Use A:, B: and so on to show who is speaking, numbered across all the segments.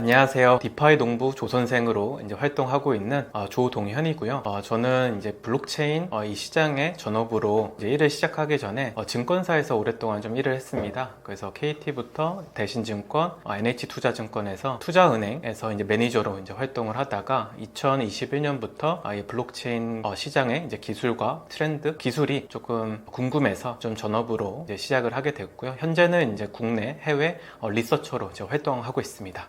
A: 안녕하세요. 디파이 농부 조선생으로 이제 활동하고 있는 조동현이고요. 저는 이제 블록체인 이 시장의 전업으로 이제 일을 시작하기 전에 증권사에서 오랫동안 좀 일을 했습니다. 그래서 KT부터 대신증권, NH투자증권에서 투자은행에서 이제 매니저로 이제 활동을 하다가 2021년부터 이 블록체인 시장의 이제 기술과 트렌드, 기술이 조금 궁금해서 좀 전업으로 이제 시작을 하게 됐고요. 현재는 이제 국내, 해외 리서처로 이제 활동하고 있습니다.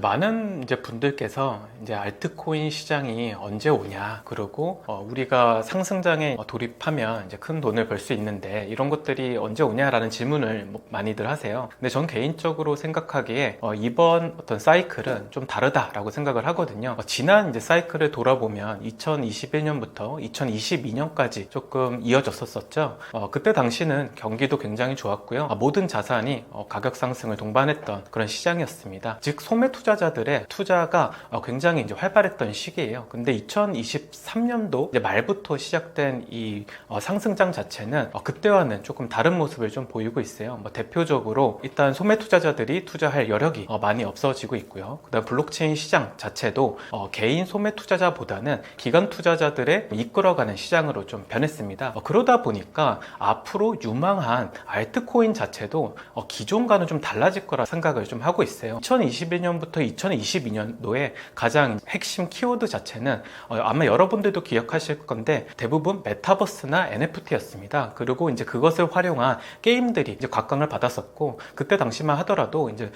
A: 많은 이제 분들께서 이제 알트코인 시장이 언제 오냐, 그리고 우리가 상승장에 돌입하면 이제 큰 돈을 벌 수 있는데 이런 것들이 언제 오냐라는 질문을 많이들 하세요. 근데 전 개인적으로 생각하기에 이번 어떤 사이클은 좀 다르다라고 생각을 하거든요. 지난 이제 사이클을 돌아보면 2021년부터 2022년까지 조금 이어졌었죠. 그때 당시는 경기도 굉장히 좋았고요. 모든 자산이 가격 상승을 동반했던 그런 시장이었습니다. 즉 소매 투자자들의 투자가 굉장히 이제 활발했던 시기예요. 근데 2023년도 이제 말부터 시작된 이 상승장 자체는 그때와는 조금 다른 모습을 좀 보이고 있어요. 대표적으로 일단 소매 투자자들이 투자할 여력이 많이 없어지고 있고요. 그다음 블록체인 시장 자체도 개인 소매 투자자보다는 기관 투자자들의 이끌어가는 시장으로 좀 변했습니다. 그러다 보니까 앞으로 유망한 알트코인 자체도 기존과는 좀 달라질 거라 생각을 좀 하고 있어요. 2021년부터 2022년도에 가장 핵심 키워드 자체는 아마 여러분들도 기억하실 건데 대부분 메타버스나 NFT였습니다. 그리고 이제 그것을 활용한 게임들이 이제 곽광을 받았었고, 그때 당시만 하더라도 이제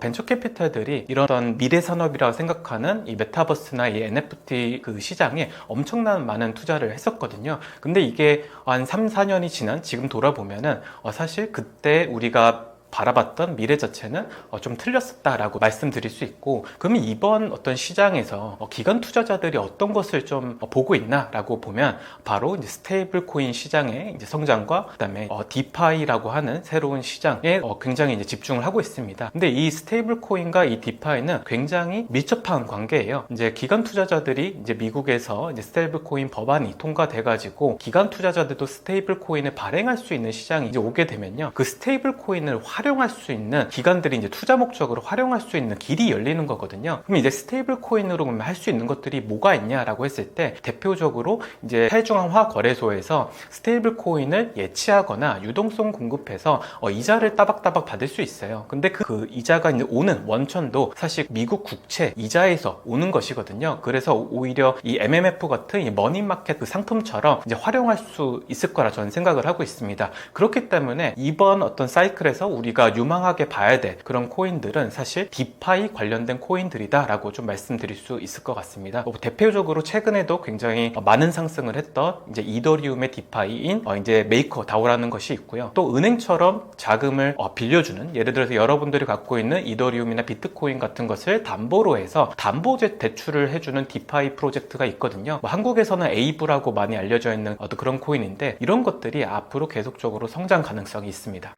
A: 벤처 캐피탈들이 이런 미래 산업이라고 생각하는 이 메타버스나 이 NFT 그 시장에 엄청난 많은 투자를 했었거든요. 근데 이게 한 3, 4년이 지난 지금 돌아보면은 사실 그때 우리가 바라봤던 미래 자체는 좀 틀렸었다라고 말씀드릴 수 있고, 그러면 이번 어떤 시장에서 기관 투자자들이 어떤 것을 좀 보고 있나라고 보면 바로 이제 스테이블 코인 시장의 이제 성장과 그다음에 디파이라고 하는 새로운 시장에 굉장히 이제 집중을 하고 있습니다. 근데 이 스테이블 코인과 이 디파이는 굉장히 밀접한 관계예요. 이제 기관 투자자들이 이제 미국에서 이제 스테이블 코인 법안이 통과돼가지고 기관 투자자들도 스테이블 코인을 발행할 수 있는 시장이 이제 오게 되면요, 그 스테이블 코인을 활용할 수 있는 기관들이 이제 투자 목적으로 활용할 수 있는 길이 열리는 거거든요. 그럼 이제 스테이블 코인으로 할 수 있는 것들이 뭐가 있냐라고 했을 때 대표적으로 이제 탈중앙화 거래소에서 스테이블 코인을 예치하거나 유동성 공급해서 이자를 따박따박 받을 수 있어요. 근데 그 이자가 이제 오는 원천도 사실 미국 국채 이자에서 오는 것이거든요. 그래서 오히려 이 MMF 같은 이 머니마켓 그 상품처럼 이제 활용할 수 있을 거라 저는 생각을 하고 있습니다. 그렇기 때문에 이번 어떤 사이클에서 우리가 유망하게 봐야 될 그런 코인들은 사실 디파이 관련된 코인들이다 라고 좀 말씀드릴 수 있을 것 같습니다. 대표적으로 최근에도 굉장히 많은 상승을 했던 이제 이더리움의 디파이인 이제 메이커 다오라는 것이 있고요. 또 은행처럼 자금을 빌려주는, 예를 들어서 여러분들이 갖고 있는 이더리움이나 비트코인 같은 것을 담보로 해서 담보 대출을 해주는 디파이 프로젝트가 있거든요. 한국에서는 에이브라고 많이 알려져 있는 그런 코인인데 이런 것들이 앞으로 계속적으로 성장 가능성이 있습니다.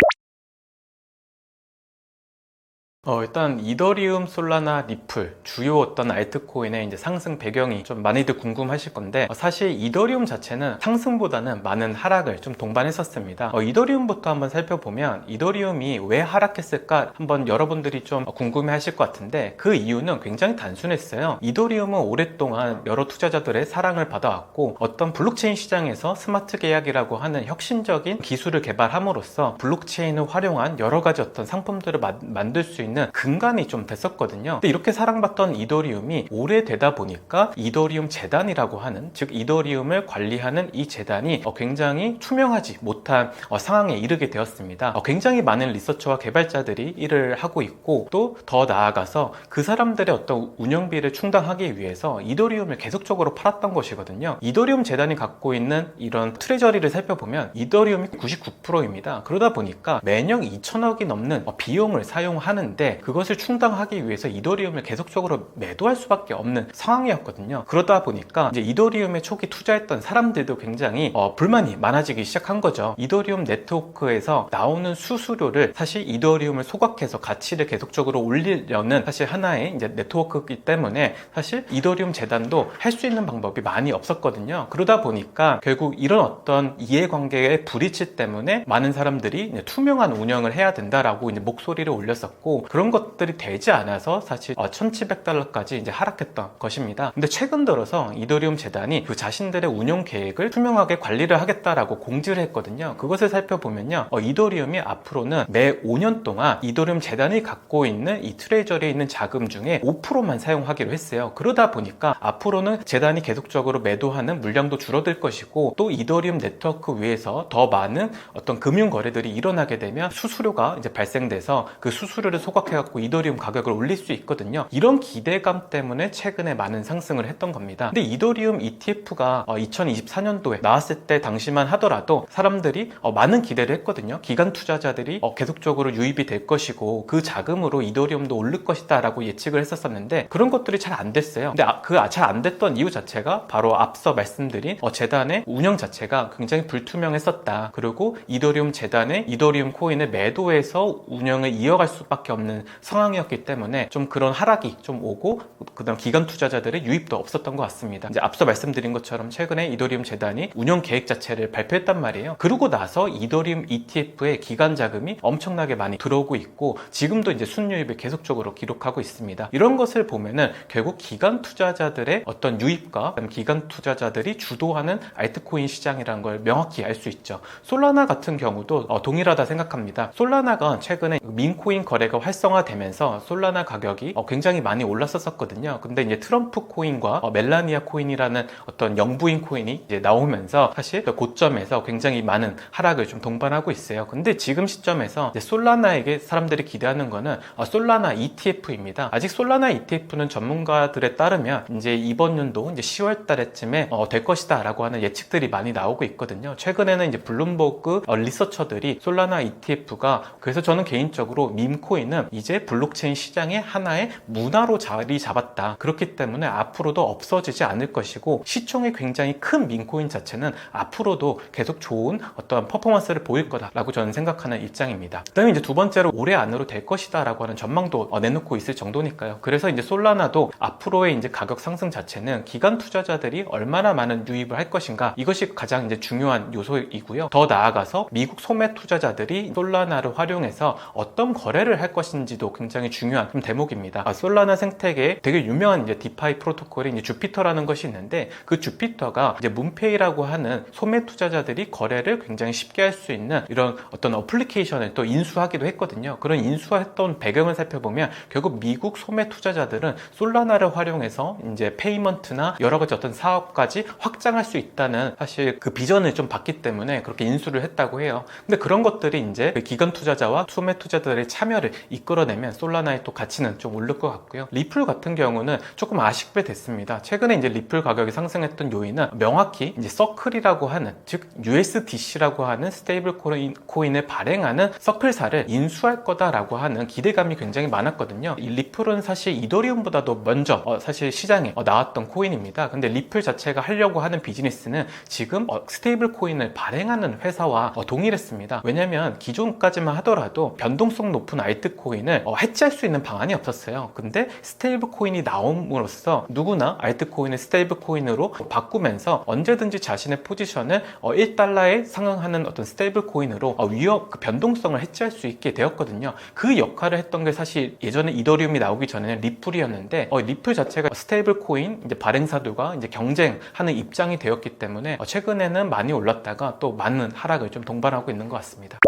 A: 일단 이더리움, 솔라나, 리플 주요 어떤 알트코인의 이제 상승 배경이 좀 많이들 궁금하실 건데, 사실 이더리움 자체는 상승보다는 많은 하락을 좀 동반했었습니다. 이더리움부터 한번 살펴보면 이더리움이 왜 하락했을까 한번 여러분들이 좀 궁금해 하실 것 같은데, 그 이유는 굉장히 단순했어요. 이더리움은 오랫동안 여러 투자자들의 사랑을 받아왔고, 어떤 블록체인 시장에서 스마트 계약이라고 하는 혁신적인 기술을 개발함으로써 블록체인을 활용한 여러 가지 어떤 상품들을 만들 수 있는 근간이 좀 됐었거든요. 근데 이렇게 사랑받던 이더리움이 오래되다 보니까 이더리움 재단이라고 하는, 즉 이더리움을 관리하는 이 재단이 굉장히 투명하지 못한 상황에 이르게 되었습니다. 굉장히 많은 리서처와 개발자들이 일을 하고 있고, 또 더 나아가서 그 사람들의 어떤 운영비를 충당하기 위해서 이더리움을 계속적으로 팔았던 것이거든요. 이더리움 재단이 갖고 있는 이런 트레저리를 살펴보면 이더리움이 99%입니다. 그러다 보니까 매년 2천억이 넘는 비용을 사용하는데 있었는데 그것을 충당하기 위해서 이더리움을 계속적으로 매도할 수밖에 없는 상황이었거든요. 그러다 보니까 이제 이더리움에 초기 투자했던 사람들도 굉장히 불만이 많아지기 시작한 거죠. 이더리움 네트워크에서 나오는 수수료를 사실 이더리움을 소각해서 가치를 계속적으로 올리려는 사실 하나의 이제 네트워크이기 때문에 사실 이더리움 재단도 할 수 있는 방법이 많이 없었거든요. 그러다 보니까 결국 이런 어떤 이해관계의 불이치 때문에 많은 사람들이 이제 투명한 운영을 해야 된다라고 이제 목소리를 올렸었고, 그런 것들이 되지 않아서 사실 $1,700까지 이제 하락했던 것입니다. 근데 최근 들어서 이더리움 재단이 그 자신들의 운영 계획을 투명하게 관리를 하겠다라고 공지를 했거든요. 그것을 살펴보면요, 이더리움이 앞으로는 매 5년 동안 이더리움 재단이 갖고 있는 이 트레저리에 있는 자금 중에 5%만 사용하기로 했어요. 그러다 보니까 앞으로는 재단이 계속적으로 매도하는 물량도 줄어들 것이고, 또 이더리움 네트워크 위에서 더 많은 어떤 금융 거래들이 일어나게 되면 수수료가 이제 발생돼서 그 수수료를 소각해갖고 이더리움 가격을 올릴 수 있거든요. 이런 기대감 때문에 최근에 많은 상승을 했던 겁니다. 근데 이더리움 ETF가 2024년도에 나왔을 때 당시만 하더라도 사람들이 많은 기대를 했거든요. 기관 투자자들이 계속적으로 유입이 될 것이고 그 자금으로 이더리움도 오를 것이다 라고 예측을 했었는데 그런 것들이 잘 안 됐어요. 근데 그 잘 안 됐던 이유 자체가 바로 앞서 말씀드린 재단의 운영 자체가 굉장히 불투명했었다. 그리고 이더리움 재단의 이더리움 코인을 매도해서 운영을 이어갈 수밖에 없는 상황이었기 때문에 좀 그런 하락이 좀 오고, 그다음 기관 투자자들의 유입도 없었던 것 같습니다. 이제 앞서 말씀드린 것처럼 최근에 이더리움 재단이 운영 계획 자체를 발표했단 말이에요. 그러고 나서 이더리움 ETF에 기관 자금이 엄청나게 많이 들어오고 있고 지금도 이제 순유입을 계속적으로 기록하고 있습니다. 이런 것을 보면은 결국 기관 투자자들의 어떤 유입과 기관 투자자들이 주도하는 알트코인 시장이라는 걸 명확히 알 수 있죠. 솔라나 같은 경우도 동일하다 생각합니다. 솔라나가 최근에 민코인 거래가 활성화되면서 솔라나 가격이 굉장히 많이 올랐었거든요. 근데 이제 트럼프 코인과 멜라니아 코인이라는 어떤 영부인 코인이 이제 나오면서 사실 고점에서 굉장히 많은 하락을 좀 동반하고 있어요. 근데 지금 시점에서 이제 솔라나에게 사람들이 기대하는 거는 솔라나 ETF입니다. 아직 솔라나 ETF는 전문가들에 따르면 이제 이번 연도 이제 10월 달에쯤에 될 것이다 라고 하는 예측들이 많이 나오고 있거든요. 최근에는 이제 블룸버그 리서처들이 솔라나 ETF가, 그래서 저는 개인적으로 밈코인은 이제 블록체인 시장의 하나의 문화로 자리 잡았다. 그렇기 때문에 앞으로도 없어지지 않을 것이고 시총이 굉장히 큰 밈코인 자체는 앞으로도 계속 좋은 어떤 퍼포먼스를 보일 거다라고 저는 생각하는 입장입니다. 그다음에 이제 두 번째로 올해 안으로 될 것이다라고 하는 전망도 내놓고 있을 정도니까요. 그래서 이제 솔라나도 앞으로의 이제 가격 상승 자체는 기관 투자자들이 얼마나 많은 유입을 할 것인가, 이것이 가장 이제 중요한 요소이고요. 더 나아가서 미국 소매 투자자들이 솔라나를 활용해서 어떤 거래를 할 것인지도 굉장히 중요한 대목입니다. 솔라나 생태계에 되게 유명한 이제 디파이 프로토콜이 이제 주피터라는 것이 있는데 그 주피터가 이제 문페이라고 하는 소매 투자자들이 거래를 굉장히 쉽게 할 수 있는 이런 어떤 어플리케이션을 또 인수하기도 했거든요. 그런 인수했던 배경을 살펴보면 결국 미국 소매 투자자들은 솔라나를 활용해서 이제 페이먼트나 여러 가지 어떤 사업까지 확장할 수 있다는 사실 그 비전을 좀 봤기 때문에 그렇게 인수를 했다고 해요. 근데 그런 것들이 이제 기관 투자자와 소매 투자자들의 참여를 이끌어내면 솔라나의 또 가치는 좀 오를 것 같고요. 리플 같은 경우는 조금 아쉽게 됐습니다. 최근에 이제 리플 가격이 상승했던 요인은 명확히 이제 서클이라고 하는, 즉 USDC라고 하는 스테이블 코인을 발행하는 서클사를 인수할 거다라고 하는 기대감이 굉장히 많았거든요. 이 리플은 사실 이더리움보다도 먼저 사실 시장에 나왔던 코인입니다. 근데 리플 자체가 하려고 하는 비즈니스는 지금 스테이블 코인을 발행하는 회사와 동일했습니다. 왜냐면 기존까지만 하더라도 변동성 높은 알트코인을 해지할 수 있는 방안이 없었어요. 근데 스테이블 코인이 나옴으로써 누구나 알트코인을 스테이블 코인으로 바꾸면서 언제든지 자신의 포지션을 $1에 상응하는 어떤 스테이블 코인으로 위험, 그 변동성을 해지할 수 있게 되었거든요. 그 역할을 했던 게 사실 예전에 이더리움이 나오기 전에는 리플이었는데 리플 자체가 스테이블 코인 이제 발행사들과 이제 경쟁하는 입장이 되었기 때문에 최근에는 많이 올랐다가 또 많은 하락을 좀 동반하고 있는 것 같습니다.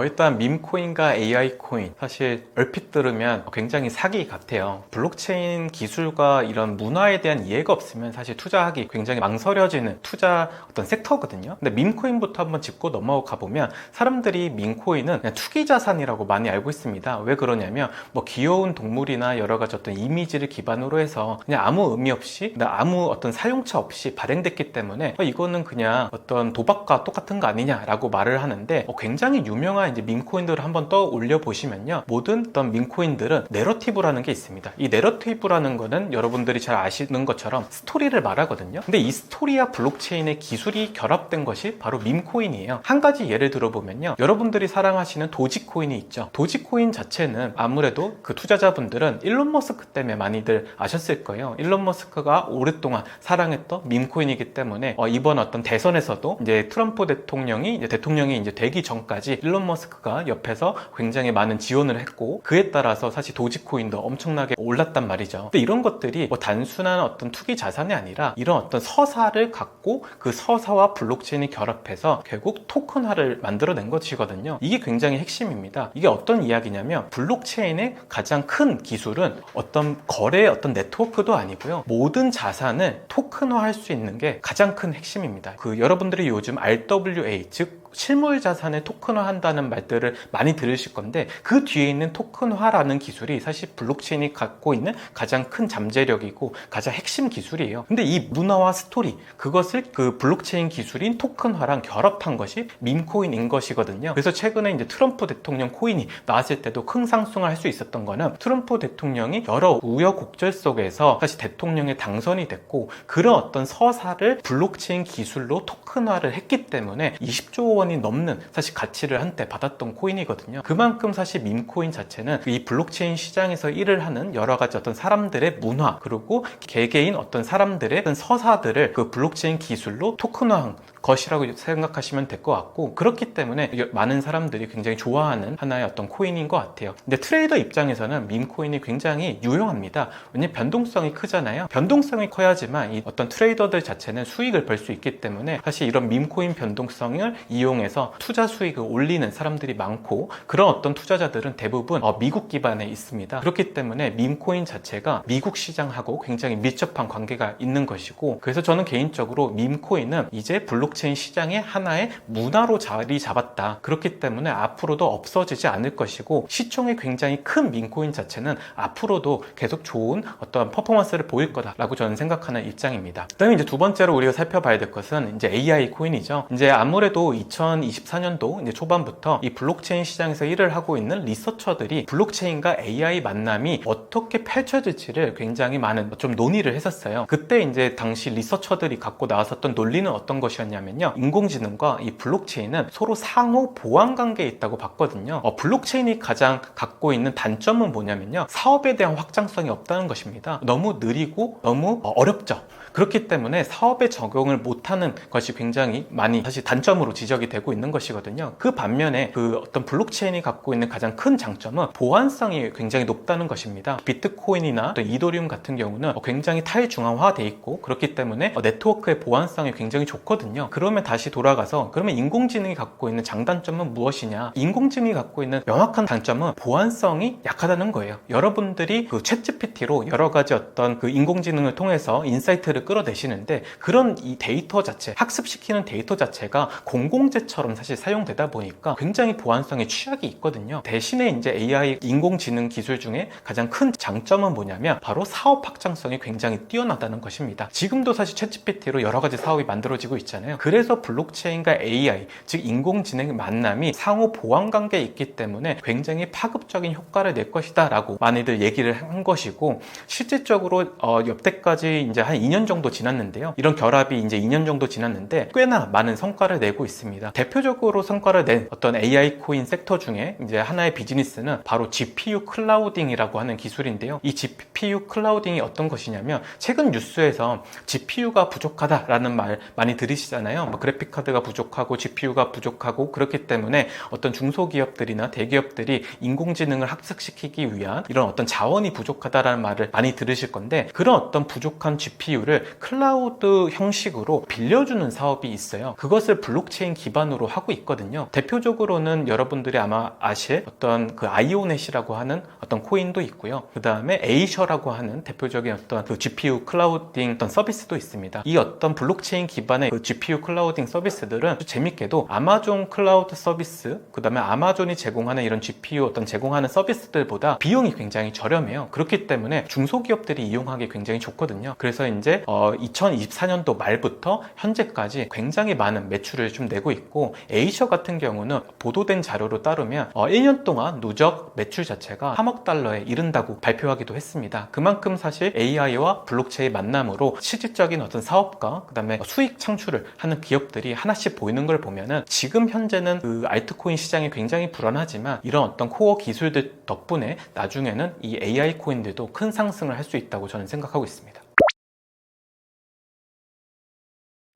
A: 일단 밈코인과 AI 코인, 사실 얼핏 들으면 굉장히 사기 같아요. 블록체인 기술과 이런 문화에 대한 이해가 없으면 사실 투자하기 굉장히 망설여지는 투자 어떤 섹터거든요. 근데 밈코인부터 한번 짚고 넘어가 보면 사람들이 밈코인은 그냥 투기 자산이라고 많이 알고 있습니다. 왜 그러냐면 뭐 귀여운 동물이나 여러 가지 어떤 이미지를 기반으로 해서 그냥 아무 의미 없이, 아무 어떤 사용처 없이 발행됐기 때문에 이거는 그냥 어떤 도박과 똑같은 거 아니냐라고 말을 하는데 굉장히 유명한 유명한 이제 밈코인들을 한번 떠올려 보시면요, 모든 어떤 밈코인들은 내러티브라는 게 있습니다. 이 내러티브라는 거는 여러분들이 잘 아시는 것처럼 스토리를 말하거든요. 근데 이 스토리와 블록체인의 기술이 결합된 것이 바로 밈코인이에요. 한 가지 예를 들어보면요, 여러분들이 사랑하시는 도지코인이 있죠. 도지코인 자체는 아무래도 그 투자자분들은 일론 머스크 때문에 많이들 아셨을 거예요. 일론 머스크가 오랫동안 사랑했던 밈코인이기 때문에 이번 어떤 대선에서도 이제 트럼프 대통령이 이제 되기 전까지 일론 머스크가 옆에서 굉장히 많은 지원을 했고, 그에 따라서 사실 도지코인도 엄청나게 올랐단 말이죠. 근데 이런 것들이 뭐 단순한 어떤 투기 자산이 아니라 이런 어떤 서사를 갖고 그 서사와 블록체인이 결합해서 결국 토큰화를 만들어낸 것이거든요. 이게 굉장히 핵심입니다. 이게 어떤 이야기냐면, 블록체인의 가장 큰 기술은 어떤 거래의 어떤 네트워크도 아니고요, 모든 자산을 토큰화할 수 있는 게 가장 큰 핵심입니다. 여러분들이 요즘 RWA, 즉 실물 자산을 토큰화 한다는 말들을 많이 들으실 건데, 그 뒤에 있는 토큰화라는 기술이 사실 블록체인이 갖고 있는 가장 큰 잠재력이고 가장 핵심 기술이에요. 근데 이 문화와 스토리, 그것을 그 블록체인 기술인 토큰화랑 결합한 것이 밈코인인 것이거든요. 그래서 최근에 이제 트럼프 대통령 코인이 나왔을 때도 큰 상승을 할 수 있었던 거는, 트럼프 대통령이 여러 우여곡절 속에서 사실 대통령에 당선이 됐고, 그런 어떤 서사를 블록체인 기술로 토큰화를 했기 때문에 20조 원이 넘는 사실 가치를 한때 받았던 코인이거든요. 그만큼 사실 밈코인 자체는 이 블록체인 시장에서 일을 하는 여러 가지 어떤 사람들의 문화, 그리고 개개인 어떤 사람들의 어떤 서사들을 그 블록체인 기술로 토큰화한 것이라고 생각하시면 될 것 같고, 그렇기 때문에 많은 사람들이 굉장히 좋아하는 하나의 어떤 코인인 것 같아요. 근데 트레이더 입장에서는 밈코인이 굉장히 유용합니다. 왜냐면 변동성이 크잖아요. 변동성이 커야지만 이 어떤 트레이더들 자체는 수익을 벌 수 있기 때문에, 사실 이런 밈코인 변동성을 이용해서 투자 수익을 올리는 사람들이 많고, 그런 어떤 투자자들은 대부분 미국 기반에 있습니다. 그렇기 때문에 밈코인 자체가 미국 시장하고 굉장히 밀접한 관계가 있는 것이고, 그래서 저는 개인적으로 밈코인은 이제 블록체인 시장의 하나의 문화로 자리 잡았다. 그렇기 때문에 앞으로도 없어지지 않을 것이고, 시총이 굉장히 큰 밈코인 자체는 앞으로도 계속 좋은 어떤 퍼포먼스를 보일 거다라고 저는 생각하는 입장입니다. 그다음에 이제 두 번째로 우리가 살펴봐야 될 것은 이제 AI 코인이죠. 이제 아무래도 2024년도 이제 초반부터 이 블록체인 시장에서 일을 하고 있는 리서처들이 블록체인과 AI 만남이 어떻게 펼쳐질지를 굉장히 많은 좀 논의를 했었어요. 그때 이제 당시 리서처들이 갖고 나왔었던 논리는 어떤 것이었냐면요, 인공지능과 이 블록체인은 서로 상호 보완 관계에 있다고 봤거든요. 블록체인이 가장 갖고 있는 단점은 뭐냐면요, 사업에 대한 확장성이 없다는 것입니다. 너무 느리고 너무 어렵죠. 그렇기 때문에 사업에 적용을 못하는 것이 굉장히 많이 사실 단점으로 지적이 되고 있는 것이거든요. 그 반면에 그 어떤 블록체인이 갖고 있는 가장 큰 장점은 보안성이 굉장히 높다는 것입니다. 비트코인이나 또 이더리움 같은 경우는 굉장히 탈중앙화되어 있고, 그렇기 때문에 네트워크의 보안성이 굉장히 좋거든요. 그러면 다시 돌아가서, 그러면 인공지능이 갖고 있는 장단점은 무엇이냐? 인공지능이 갖고 있는 명확한 단점은 보안성이 약하다는 거예요. 여러분들이 그 챗GPT로 여러 가지 어떤 그 인공지능을 통해서 인사이트를 끌어내시는데, 그런 이 데이터 자체, 학습시키는 데이터 자체가 공공재처럼 사실 사용되다 보니까 굉장히 보안성에 취약이 있거든요. 대신에 이제 AI 인공지능 기술 중에 가장 큰 장점은 뭐냐면, 바로 사업 확장성이 굉장히 뛰어나다는 것입니다. 지금도 사실 챗GPT로 여러 가지 사업이 만들어지고 있잖아요. 그래서 블록체인과 AI, 즉 인공지능의 만남이 상호 보완 관계에 있기 때문에 굉장히 파급적인 효과를 낼 것이다 라고 많이들 얘기를 한 것이고, 실질적으로 여태까지 이제 한 2년 정도 지났는데요. 이런 결합이 이제 2년 정도 지났는데 꽤나 많은 성과를 내고 있습니다. 대표적으로 성과를 낸 어떤 AI 코인 섹터 중에 이제 하나의 비즈니스는 바로 GPU 클라우딩이라고 하는 기술인데요. 이 GPU 클라우딩이 어떤 것이냐면, 최근 뉴스에서 GPU가 부족하다라는 말 많이 들으시잖아요. 뭐 그래픽카드가 부족하고 GPU가 부족하고, 그렇기 때문에 어떤 중소기업들이나 대기업들이 인공지능을 학습시키기 위한 이런 어떤 자원이 부족하다라는 말을 많이 들으실 건데, 그런 어떤 부족한 GPU를 클라우드 형식으로 빌려주는 사업이 있어요. 그것을 블록체인 기반으로 하고 있거든요. 대표적으로는 여러분들이 아마 아실 어떤 그 아이오넷이라고 하는 어떤 코인도 있고요. 그 다음에 에이셔라고 하는 대표적인 어떤 그 GPU 클라우딩 어떤 서비스도 있습니다. 이 어떤 블록체인 기반의 그 GPU GPU 클라우딩 서비스들은 재밌게도 아마존 클라우드 서비스, 그 다음에 아마존이 제공하는 이런 GPU 어떤 제공하는 서비스들보다 비용이 굉장히 저렴해요. 그렇기 때문에 중소기업들이 이용하기 굉장히 좋거든요. 그래서 이제 2024년도 말부터 현재까지 굉장히 많은 매출을 좀 내고 있고, 에이셔 같은 경우는 보도된 자료로 따르면 1년 동안 누적 매출 자체가 3억 달러에 이른다고 발표하기도 했습니다. 그만큼 사실 AI와 블록체인 만남으로 실질적인 어떤 사업과 그 다음에 수익 창출을 하는 기업들이 하나씩 보이는 걸 보면은, 지금 현재는 그 알트코인 시장이 굉장히 불안하지만 이런 어떤 코어 기술들 덕분에 나중에는 이 AI 코인들도 큰 상승을 할 수 있다고 저는 생각하고 있습니다.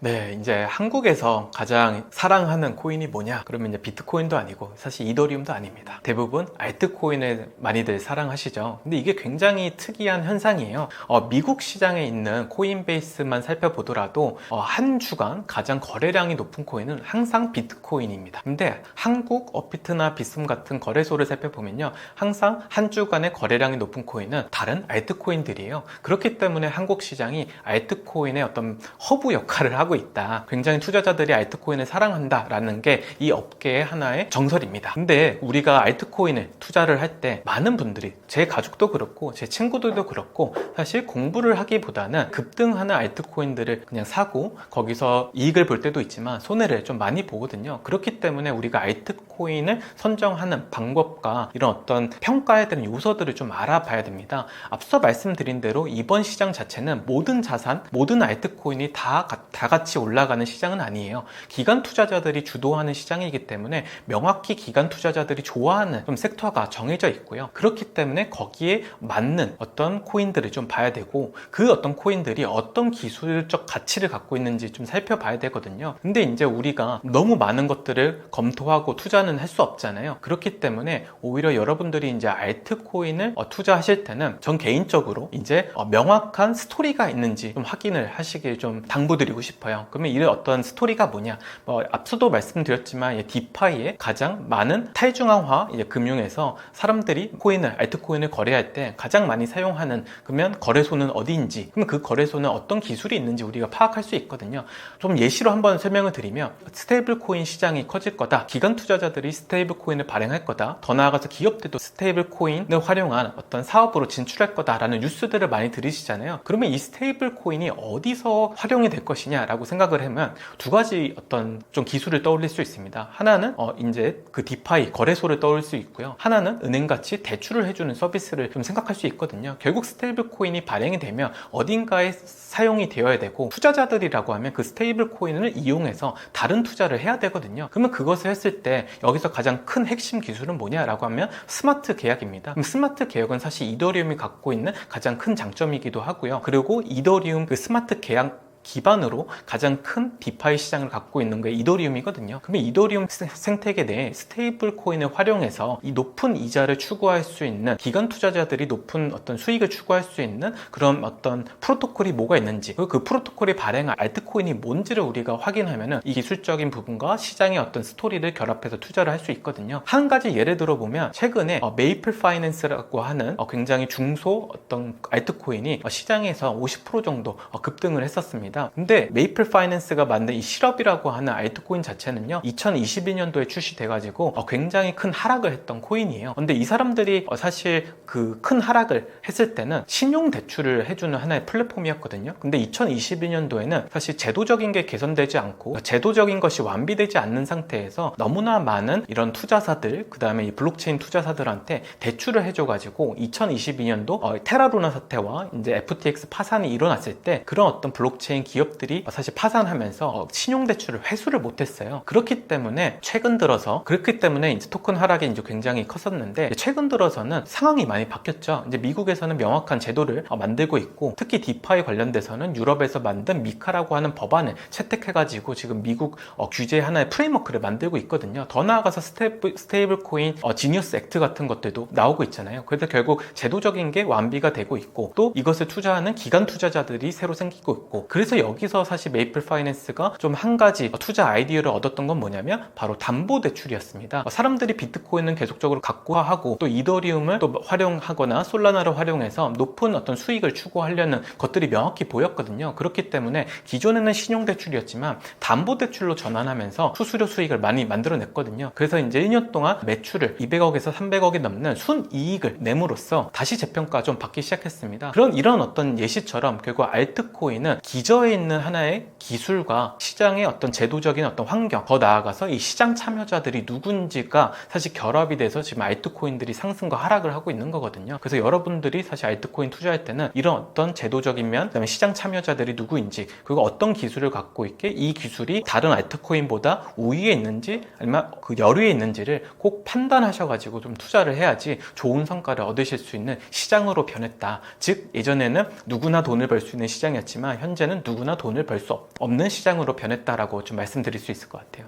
A: 네, 이제 한국에서 가장 사랑하는 코인이 뭐냐? 그러면 이제 비트코인도 아니고 사실 이더리움도 아닙니다. 대부분 알트코인을 많이들 사랑하시죠. 근데 이게 굉장히 특이한 현상이에요. 미국 시장에 있는 코인베이스만 살펴보더라도 한 주간 가장 거래량이 높은 코인은 항상 비트코인입니다. 근데 한국 업비트나 비스움 같은 거래소를 살펴보면요, 항상 한 주간의 거래량이 높은 코인은 다른 알트코인들이에요. 그렇기 때문에 한국 시장이 알트코인의 어떤 허브 역할을 하고 있다. 굉장히 투자자들이 알트코인을 사랑한다라는 게 이 업계의 하나의 정설입니다. 근데 우리가 알트코인을 투자를 할 때 많은 분들이, 제 가족도 그렇고 제 친구들도 그렇고, 사실 공부를 하기보다는 급등하는 알트코인들을 그냥 사고 거기서 이익을 볼 때도 있지만 손해를 좀 많이 보거든요. 그렇기 때문에 우리가 알트코인을 선정하는 방법과 이런 어떤 평가해야 되는 요소들을 좀 알아봐야 됩니다. 앞서 말씀드린 대로 이번 시장 자체는 모든 자산, 모든 알트코인이 다 같이 올라가는 시장은 아니에요. 기관 투자자들이 주도하는 시장이기 때문에 명확히 기관 투자자들이 좋아하는 좀 섹터가 정해져 있고요. 그렇기 때문에 거기에 맞는 어떤 코인들을 좀 봐야 되고, 그 어떤 코인들이 어떤 기술적 가치를 갖고 있는지 좀 살펴봐야 되거든요. 근데 이제 우리가 너무 많은 것들을 검토하고 투자는 할 수 없잖아요. 그렇기 때문에 오히려 여러분들이 이제 알트코인을 투자하실 때는 전 개인적으로 이제 명확한 스토리가 있는지 좀 확인을 하시길 좀 당부드리고 싶어요. 그러면 이런 어떤 스토리가 뭐냐? 앞서도 말씀드렸지만 디파이의 가장 많은 탈중앙화 금융에서 사람들이 알트코인을 거래할 때 가장 많이 사용하는, 그러면 거래소는 어디인지, 그러면 그 거래소는 어떤 기술이 있는지 우리가 파악할 수 있거든요. 좀 예시로 한번 설명을 드리면, 스테이블 코인 시장이 커질 거다, 기관 투자자들이 스테이블 코인을 발행할 거다, 더 나아가서 기업들도 스테이블 코인을 활용한 어떤 사업으로 진출할 거다라는 뉴스들을 많이 들으시잖아요. 그러면 이 스테이블 코인이 어디서 활용이 될 것이냐 라고 생각을 하면 두 가지 어떤 좀 기술을 떠올릴 수 있습니다. 하나는 이제 그 디파이 거래소를 떠올릴 수 있고요. 하나는 은행같이 대출을 해주는 서비스를 좀 생각할 수 있거든요. 결국 스테이블 코인이 발행이 되면 어딘가에 사용이 되어야 되고, 투자자들이라고 하면 그 스테이블 코인을 이용해서 다른 투자를 해야 되거든요. 그러면 그것을 했을 때 여기서 가장 큰 핵심 기술은 뭐냐라고 하면 스마트 계약입니다. 그럼 스마트 계약은 사실 이더리움이 갖고 있는 가장 큰 장점이기도 하고요. 그리고 이더리움 그 스마트 계약 기반으로 가장 큰 디파이 시장을 갖고 있는 게 이더리움이거든요. 그러면 이더리움 생태계 내에 스테이블 코인을 활용해서 이 높은 이자를 추구할 수 있는, 기관 투자자들이 높은 어떤 수익을 추구할 수 있는 그런 어떤 프로토콜이 뭐가 있는지, 그리고 그 프로토콜이 발행한 알트코인이 뭔지를 우리가 확인하면은 이 기술적인 부분과 시장의 어떤 스토리를 결합해서 투자를 할 수 있거든요. 한 가지 예를 들어보면, 최근에 메이플 파이낸스라고 하는 굉장히 중소 어떤 알트코인이 시장에서 50% 정도 급등을 했었습니다. 근데 메이플 파이낸스가 만든 이 실업이라고 하는 알트코인 자체는요, 2022년도에 출시돼가지고 굉장히 큰 하락을 했던 코인이에요. 근데 이 사람들이 사실 그 큰 하락을 했을 때는 신용 대출을 해주는 하나의 플랫폼이었거든요. 근데 2022년도에는 사실 제도적인 게 개선되지 않고 제도적인 것이 완비되지 않는 상태에서 너무나 많은 이런 투자사들, 그 다음에 이 블록체인 투자사들한테 대출을 해줘가지고 2022년도 테라루나 사태와 이제 FTX 파산이 일어났을 때 그런 어떤 블록체인 기업들이 사실 파산하면서 신용대출을 회수를 못했어요. 그렇기 때문에 최근 들어서, 그렇기 때문에 이제 토큰 하락이 이제 굉장히 컸었는데, 최근 들어서는 상황이 많이 바뀌었죠. 이제 미국에서는 명확한 제도를 만들고 있고, 특히 디파이 관련돼서는 유럽에서 만든 미카라고 하는 법안을 채택해가지고 지금 미국 규제 하나의 프레임워크를 만들고 있거든요. 더 나아가서 스테이블 코인 지니어스 액트 같은 것들도 나오고 있잖아요. 그래서 결국 제도적인 게 완비가 되고 있고, 또 이것을 투자하는 기관 투자자들이 새로 생기고 있고, 그래서 그래서 여기서 사실 메이플 파이낸스가 좀 한 가지 투자 아이디어를 얻었던 건 뭐냐면 바로 담보대출이었습니다. 사람들이 비트코인은 계속적으로 갖고 하고 또 이더리움을 또 활용하거나 솔라나를 활용해서 높은 어떤 수익을 추구하려는 것들이 명확히 보였거든요. 그렇기 때문에 기존에는 신용대출이었지만 담보대출로 전환하면서 수수료 수익을 많이 만들어냈거든요. 그래서 이제 1년 동안 매출을 200억에서 300억이 넘는 순이익을 내므로써 다시 재평가 좀 받기 시작했습니다. 이런 어떤 예시처럼 결국 알트코인은 기저에 있는 하나의 기술과 시장의 어떤 제도적인 어떤 환경, 더 나아가서 이 시장 참여자들이 누군지가 사실 결합이 돼서 지금 알트코인들이 상승과 하락을 하고 있는 거거든요. 그래서 여러분들이 사실 알트코인 투자할 때는 이런 어떤 제도적인 면, 그다음에 시장 참여자들이 누구인지, 그리고 어떤 기술을 갖고 있게 이 기술이 다른 알트코인보다 우위에 있는지 아니면 그 열위에 있는지를 꼭 판단하셔가지고 좀 투자를 해야지 좋은 성과를 얻으실 수 있는 시장으로 변했다. 즉 예전에는 누구나 돈을 벌 수 있는 시장이었지만 현재는 누구나 돈을 벌 수 없는 시장으로 변했다라고 좀 말씀드릴 수 있을 것 같아요.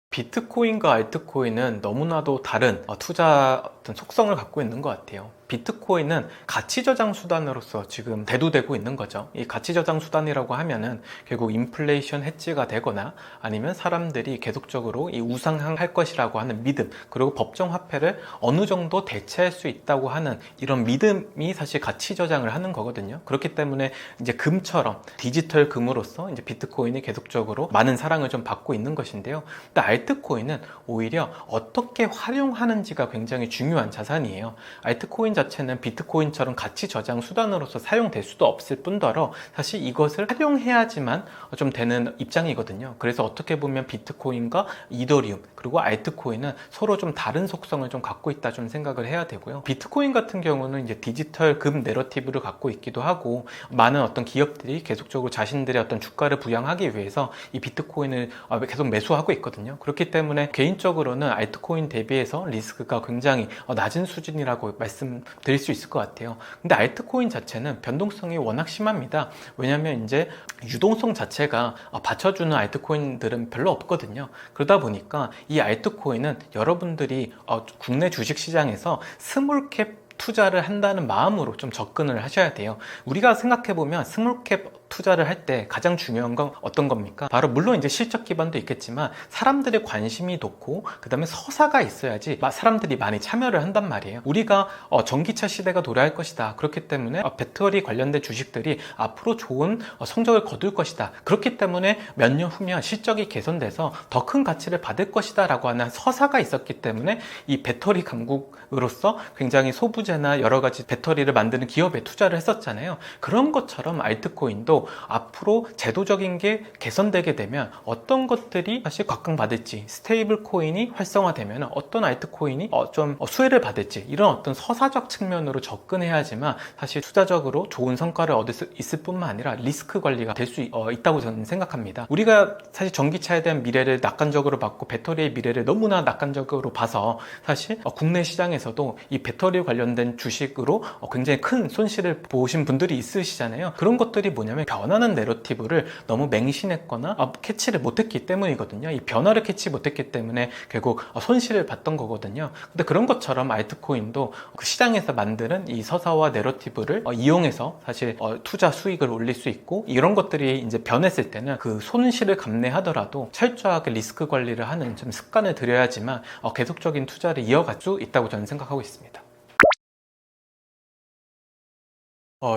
A: 비트코인과 알트코인은 너무나도 다른 투자 어떤 속성을 갖고 있는 것 같아요. 비트코인은 가치 저장 수단으로서 지금 대두되고 있는 거죠. 이 가치 저장 수단이라고 하면은 결국 인플레이션 해지가 되거나 아니면 사람들이 계속적으로 이 우상향할 것이라고 하는 믿음, 그리고 법정 화폐를 어느 정도 대체할 수 있다고 하는 이런 믿음이 사실 가치 저장을 하는 거거든요. 그렇기 때문에 이제 금처럼 디지털 금으로서 이제 비트코인이 계속적으로 많은 사랑을 좀 받고 있는 것인데요. 근데 알트코인은 오히려 어떻게 활용하는지가 굉장히 중요한 자산이에요. 알트코인 자체는 비트코인처럼 가치 저장 수단으로서 사용될 수도 없을 뿐더러 사실 이것을 활용해야지만 좀 되는 입장이거든요. 그래서 어떻게 보면 비트코인과 이더리움 그리고 알트코인은 서로 좀 다른 속성을 좀 갖고 있다 좀 생각을 해야 되고요. 비트코인 같은 경우는 이제 디지털 금 내러티브를 갖고 있기도 하고 많은 어떤 기업들이 계속적으로 자신들의 어떤 주가를 부양하기 위해서 이 비트코인을 계속 매수하고 있거든요. 그렇기 때문에 개인적으로는 알트코인 대비해서 리스크가 굉장히 낮은 수준이라고 말씀드릴 수 있을 것 같아요. 근데 알트코인 자체는 변동성이 워낙 심합니다. 왜냐하면 이제 유동성 자체가 받쳐주는 알트코인들은 별로 없거든요. 그러다 보니까 이 알트코인은 여러분들이 국내 주식시장에서 스몰캡 투자를 한다는 마음으로 좀 접근을 하셔야 돼요. 우리가 생각해보면 스몰캡 투자를 할 때 가장 중요한 건 어떤 겁니까? 바로 물론 이제 실적 기반도 있겠지만 사람들의 관심이 높고 그 다음에 서사가 있어야지 사람들이 많이 참여를 한단 말이에요. 우리가 전기차 시대가 도래할 것이다. 그렇기 때문에 배터리 관련된 주식들이 앞으로 좋은 성적을 거둘 것이다. 그렇기 때문에 몇 년 후면 실적이 개선돼서 더 큰 가치를 받을 것이다 라고 하는 서사가 있었기 때문에 이 배터리 강국으로서 굉장히 소부재나 여러 가지 배터리를 만드는 기업에 투자를 했었잖아요. 그런 것처럼 알트코인도 앞으로 제도적인 게 개선되게 되면 어떤 것들이 사실 각광받을지, 스테이블 코인이 활성화되면 어떤 알트코인이 좀 수혜를 받을지, 이런 어떤 서사적 측면으로 접근해야지만 사실 투자적으로 좋은 성과를 얻을 수 있을 뿐만 아니라 리스크 관리가 될 수 있다고 저는 생각합니다. 우리가 사실 전기차에 대한 미래를 낙관적으로 봤고 배터리의 미래를 너무나 낙관적으로 봐서 사실 국내 시장에서도 이 배터리 관련된 주식으로 굉장히 큰 손실을 보신 분들이 있으시잖아요. 그런 것들이 뭐냐면 변하는 내러티브를 너무 맹신했거나 캐치를 못했기 때문이거든요. 이 변화를 캐치 못했기 때문에 결국 손실을 봤던 거거든요. 근데 그런 것처럼 알트코인도 그 시장에서 만드는 이 서사와 내러티브를 이용해서 사실 투자 수익을 올릴 수 있고, 이런 것들이 이제 변했을 때는 그 손실을 감내하더라도 철저하게 리스크 관리를 하는 좀 습관을 들여야지만 계속적인 투자를 이어갈 수 있다고 저는 생각하고 있습니다.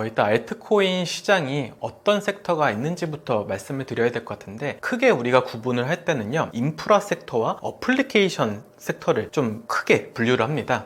A: 일단 알트코인 시장이 어떤 섹터가 있는지부터 말씀을 드려야 될 것 같은데, 크게 우리가 구분을 할 때는요, 인프라 섹터와 어플리케이션 섹터를 좀 크게 분류를 합니다.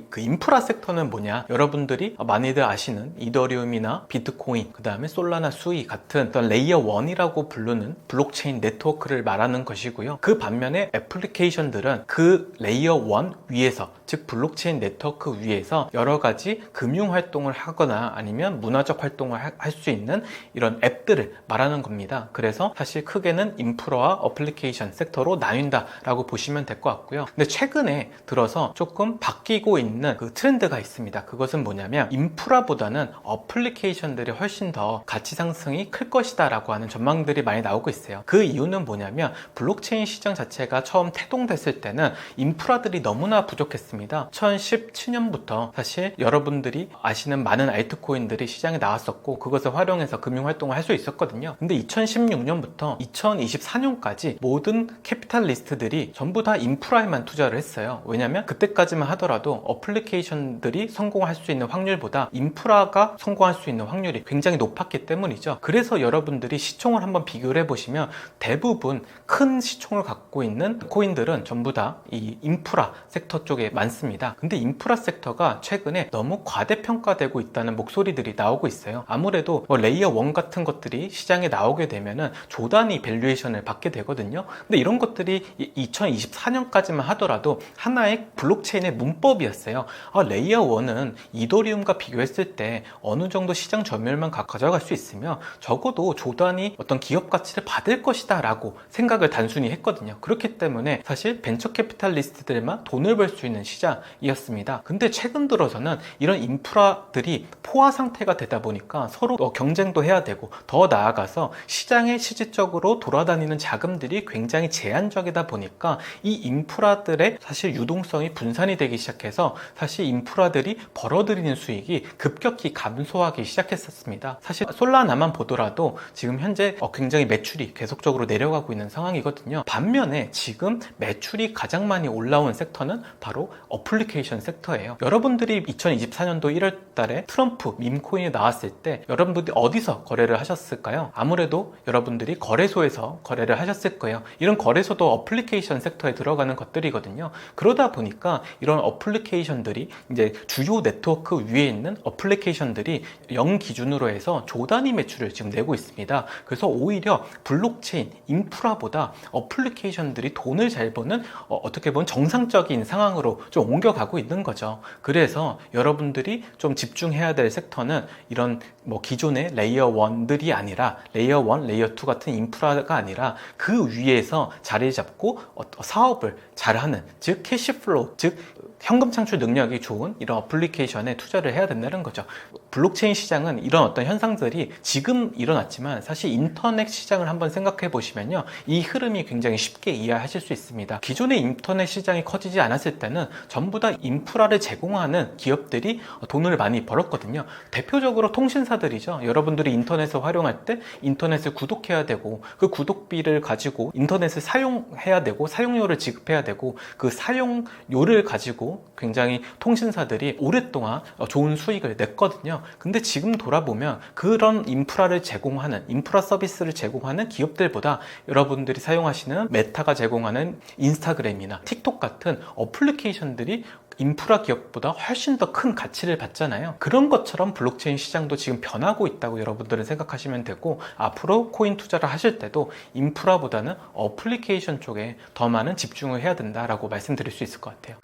A: 그 인프라 섹터는 뭐냐? 여러분들이 많이들 아시는 이더리움이나 비트코인, 그 다음에 솔라나 수이 같은 어떤 레이어 1이라고 부르는 블록체인 네트워크를 말하는 것이고요. 그 반면에 애플리케이션들은 그 레이어 1 위에서, 즉 블록체인 네트워크 위에서 여러 가지 금융 활동을 하거나 아니면 문화적 활동을 할 수 있는 이런 앱들을 말하는 겁니다. 그래서 사실 크게는 인프라와 어플리케이션 섹터로 나뉜다라고 보시면 될 것 같고요. 근데 최근에 들어서 조금 바뀌고 있는 그 트렌드가 있습니다. 그것은 뭐냐면 인프라보다는 어플리케이션들이 훨씬 더 가치 상승이 클 것이다 라고 하는 전망들이 많이 나오고 있어요. 그 이유는 뭐냐면 블록체인 시장 자체가 처음 태동됐을 때는 인프라들이 너무나 부족했습니다. 2017년부터 사실 여러분들이 아시는 많은 알트코인들이 시장에 나왔었고 그것을 활용해서 금융활동을 할 수 있었거든요. 근데 2016년부터 2024년까지 모든 캐피탈리스트들이 전부 다 인프라에만 투자를 했어요. 왜냐면 그때까지만 하더라도 어플리케이션들이 성공할 수 있는 확률보다 인프라가 성공할 수 있는 확률이 굉장히 높았기 때문이죠. 그래서 여러분들이 시총을 한번 비교를 해보시면 대부분 큰 시총을 갖고 있는 코인들은 전부 다 이 인프라 섹터 쪽에 많습니다. 근데 인프라 섹터가 최근에 너무 과대평가되고 있다는 목소리들이 나오고 있어요. 아무래도 레이어 1 같은 것들이 시장에 나오게 되면은 조단위 밸류에이션을 받게 되거든요. 근데 이런 것들이 2024년까지만 하더라도 하나의 블록체인의 문법이었어요. 레이어 1은 이더리움과 비교했을 때 어느 정도 시장 점유율만 가져갈 수 있으며 적어도 조단위 어떤 기업 가치를 받을 것이다 라고 생각을 단순히 했거든요. 그렇기 때문에 사실 벤처 캐피탈리스트들만 돈을 벌 수 있는 시장이었습니다. 근데 최근 들어서는 이런 인프라들이 포화 상태가 되다 보니까 서로 경쟁도 해야 되고 더 나아가서 시장에 실질적으로 돌아다니는 자금들이 굉장히 제한적이다 보니까 이 인프라들의 사실 유동성이 분산이 되기 시작해서 사실 인프라들이 벌어들이는 수익이 급격히 감소하기 시작했었습니다. 사실 솔라나만 보더라도 지금 현재 굉장히 매출이 계속적으로 내려가고 있는 상황이거든요. 반면에 지금 매출이 가장 많이 올라온 섹터는 바로 어플리케이션 섹터예요. 여러분들이 2024년도 1월 달에 트럼프 밈코인이 나왔을 때 여러분들이 어디서 거래를 하셨을까요? 아무래도 여러분들이 거래소에서 거래를 하셨을 거예요. 이런 거래소도 어플리케이션 섹터에 들어가는 것들이거든요. 그러다 보니까 이런 어플리케이션들이 이제 주요 네트워크 위에 있는 어플리케이션들이 0 기준으로 해서 조단위 매출을 지금 내고 있습니다. 그래서 오히려 블록체인 인프라보다 어플리케이션들이 돈을 잘 버는 어떻게 보면 정상적인 상황으로 좀 옮겨가고 있는 거죠. 그래서 여러분들이 좀 집중해야 될 섹터는 이런 기존의 레이어 1들이 아니라 레이어 1, 레이어 2 같은 인프라가 아니라 그 위에서 자리 잡고 사업을 잘하는, 즉 캐시플로우, 즉 현금 창출 능력이 좋은 이런 어플리케이션에 투자를 해야 된다는 거죠. 블록체인 시장은 이런 어떤 현상들이 지금 일어났지만 사실 인터넷 시장을 한번 생각해 보시면요, 이 흐름이 굉장히 쉽게 이해하실 수 있습니다. 기존의 인터넷 시장이 커지지 않았을 때는 전부 다 인프라를 제공하는 기업들이 돈을 많이 벌었거든요. 대표적으로 통신사들이죠. 여러분들이 인터넷을 활용할 때 인터넷을 구독해야 되고 그 구독비를 가지고 인터넷을 사용해야 되고 사용료를 지급해야 되고 그 사용료를 가지고 굉장히 통신사들이 오랫동안 좋은 수익을 냈거든요. 근데 지금 돌아보면 그런 인프라를 제공하는, 인프라 서비스를 제공하는 기업들보다 여러분들이 사용하시는 메타가 제공하는 인스타그램이나 틱톡 같은 어플리케이션들이 인프라 기업보다 훨씬 더 큰 가치를 받잖아요. 그런 것처럼 블록체인 시장도 지금 변하고 있다고 여러분들은 생각하시면 되고, 앞으로 코인 투자를 하실 때도 인프라보다는 어플리케이션 쪽에 더 많은 집중을 해야 된다라고 말씀드릴 수 있을 것 같아요.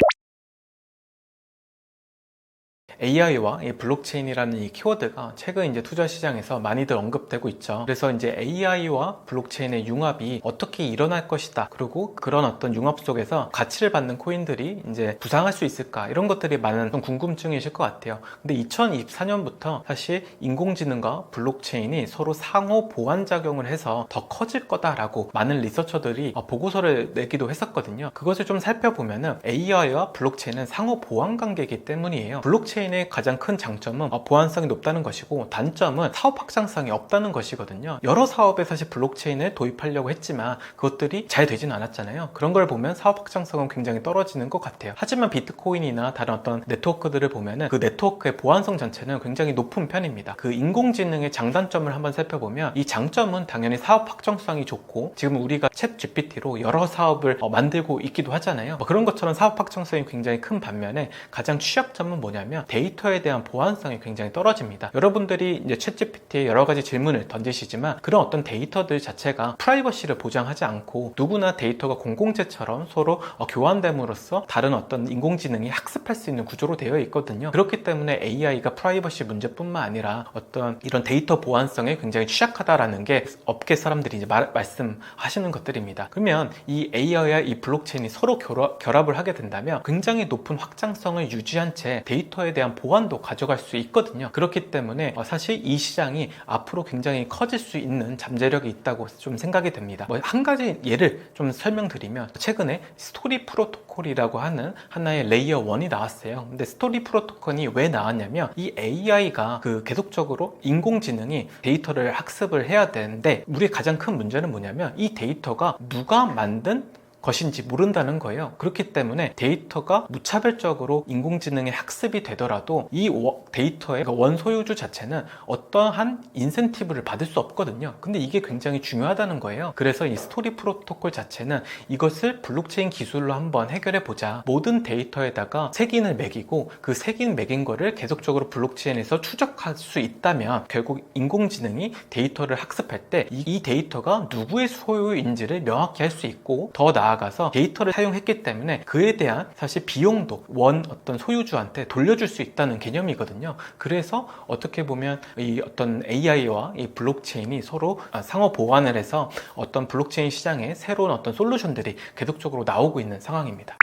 A: AI와 블록체인이라는 이 키워드가 최근 이제 투자 시장에서 많이들 언급되고 있죠. 그래서 이제 AI와 블록체인의 융합이 어떻게 일어날 것이다. 그리고 그런 어떤 융합 속에서 가치를 받는 코인들이 이제 부상할 수 있을까? 이런 것들이 많은 좀 궁금증이실 것 같아요. 근데 2024년부터 사실 인공지능과 블록체인이 서로 상호 보완 작용을 해서 더 커질 거다라고 많은 리서처들이 보고서를 내기도 했었거든요. 그것을 좀 살펴보면은 AI와 블록체인은 상호 보완 관계이기 때문이에요. 블록체인의 가장 큰 장점은 보안성이 높다는 것이고, 단점은 사업 확장성이 없다는 것이거든요. 여러 사업에 사실 블록체인을 도입하려고 했지만 그것들이 잘 되지는 않았잖아요. 그런 걸 보면 사업 확장성은 굉장히 떨어지는 것 같아요. 하지만 비트코인이나 다른 어떤 네트워크들을 보면은 그 네트워크의 보안성 자체는 굉장히 높은 편입니다. 그 인공지능의 장단점을 한번 살펴보면 이 장점은 당연히 사업 확장성이 좋고, 지금 우리가 챗 GPT로 여러 사업을 만들고 있기도 하잖아요. 그런 것처럼 사업 확장성이 굉장히 큰 반면에 가장 취약점은 뭐냐면 데이터에 대한 보안성이 굉장히 떨어집니다. 여러분들이 이제 챗GPT에 여러 가지 질문을 던지시지만 그런 어떤 데이터들 자체가 프라이버시를 보장하지 않고 누구나 데이터가 공공재처럼 서로 교환됨으로써 다른 어떤 인공지능이 학습할 수 있는 구조로 되어 있거든요. 그렇기 때문에 AI가 프라이버시 문제뿐만 아니라 어떤 이런 데이터 보안성에 굉장히 취약하다라는 게 업계 사람들이 이제 말씀하시는 것들입니다. 그러면 이 AI와 이 블록체인이 서로 결합을 하게 된다면 굉장히 높은 확장성을 유지한 채 데이터에 대한 보안도 가져갈 수 있거든요. 그렇기 때문에 사실 이 시장이 앞으로 굉장히 커질 수 있는 잠재력이 있다고 좀 생각이 됩니다. 한 가지 예를 좀 설명드리면 최근에 스토리 프로토콜이라고 하는 하나의 레이어 1이 나왔어요. 근데 스토리 프로토콜이 왜 나왔냐면 이 AI가 계속적으로 인공지능이 데이터를 학습을 해야 되는데 우리의 가장 큰 문제는 뭐냐면 이 데이터가 누가 만든 것인지 모른다는 거예요. 그렇기 때문에 데이터가 무차별적으로 인공지능의 학습이 되더라도 이 데이터의 원소유주 자체는 어떠한 인센티브를 받을 수 없거든요. 근데 이게 굉장히 중요하다는 거예요. 그래서 이 스토리 프로토콜 자체는 이것을 블록체인 기술로 한번 해결해 보자. 모든 데이터에다가 색인을 매기고 그 색인 매긴 거를 계속적으로 블록체인에서 추적할 수 있다면 결국 인공지능이 데이터를 학습할 때 이 데이터가 누구의 소유인지를 명확히 할 수 있고 더 나아가서 데이터를 사용했기 때문에 그에 대한 사실 비용도 어떤 소유주한테 돌려줄 수 있다는 개념이거든요. 그래서 어떻게 보면 이 어떤 AI와 이 블록체인이 서로 상호 보완을 해서 어떤 블록체인 시장에 새로운 어떤 솔루션들이 계속적으로 나오고 있는 상황입니다.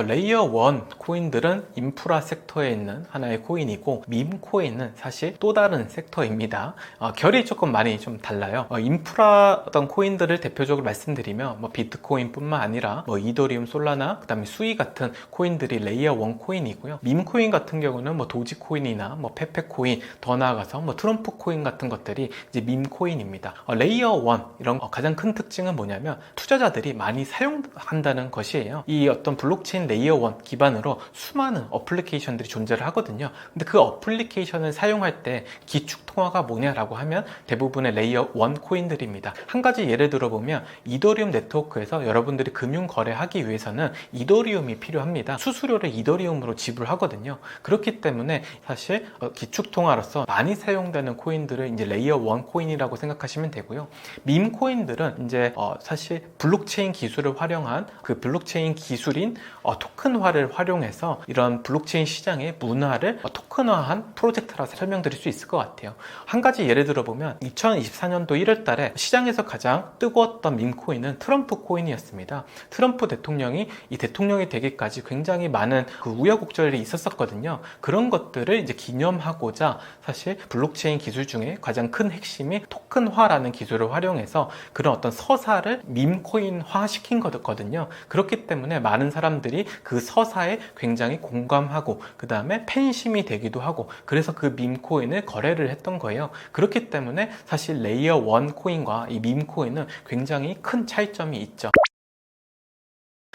A: 레이어 1 코인들은 인프라 섹터에 있는 하나의 코인이고 밈 코인은 사실 또 다른 섹터입니다. 결이 조금 많이 좀 달라요. 인프라 어떤 코인들을 대표적으로 말씀드리면 비트코인 뿐만 아니라 이더리움, 솔라나, 그 다음에 수이 같은 코인들이 레이어 1 코인이고요. 밈 코인 같은 경우는 도지 코인이나 페페 코인, 더 나아가서 트럼프 코인 같은 것들이 이제 밈 코인입니다. 레이어 1 이런 가장 큰 특징은 뭐냐면 투자자들이 많이 사용한다는 것이에요. 이 어떤 블록체인 레이어 1 기반으로 수많은 어플리케이션들이 존재를 하거든요. 근데 그 어플리케이션을 사용할 때 기축 통화가 뭐냐라고 하면 대부분의 레이어 1 코인들입니다. 한 가지 예를 들어보면 이더리움 네트워크에서 여러분들이 금융 거래하기 위해서는 이더리움이 필요합니다. 수수료를 이더리움으로 지불하거든요. 그렇기 때문에 사실 기축 통화로서 많이 사용되는 코인들을 이제 레이어 1 코인이라고 생각하시면 되고요. 밈 코인들은 이제 사실 블록체인 기술을 활용한 그 블록체인 기술인 토큰화를 활용해서 이런 블록체인 시장의 문화를 토큰화한 프로젝트라고 설명드릴 수 있을 것 같아요. 한 가지 예를 들어보면 2024년도 1월 달에 시장에서 가장 뜨거웠던 밈코인은 트럼프 코인이었습니다. 트럼프 대통령이 이 대통령이 되기까지 굉장히 많은 그 우여곡절이 있었거든요. 그런 것들을 이제 기념하고자 사실 블록체인 기술 중에 가장 큰 핵심이 토큰화라는 기술을 활용해서 그런 어떤 서사를 밈코인화 시킨 거거든요. 그렇기 때문에 많은 사람들이 그 서사에 굉장히 공감하고 그 다음에 팬심이 되기도 하고 그래서 그 밈코인을 거래를 했던 거예요. 그렇기 때문에 사실 레이어 1 코인과 이 밈코인은 굉장히 큰 차이점이 있죠.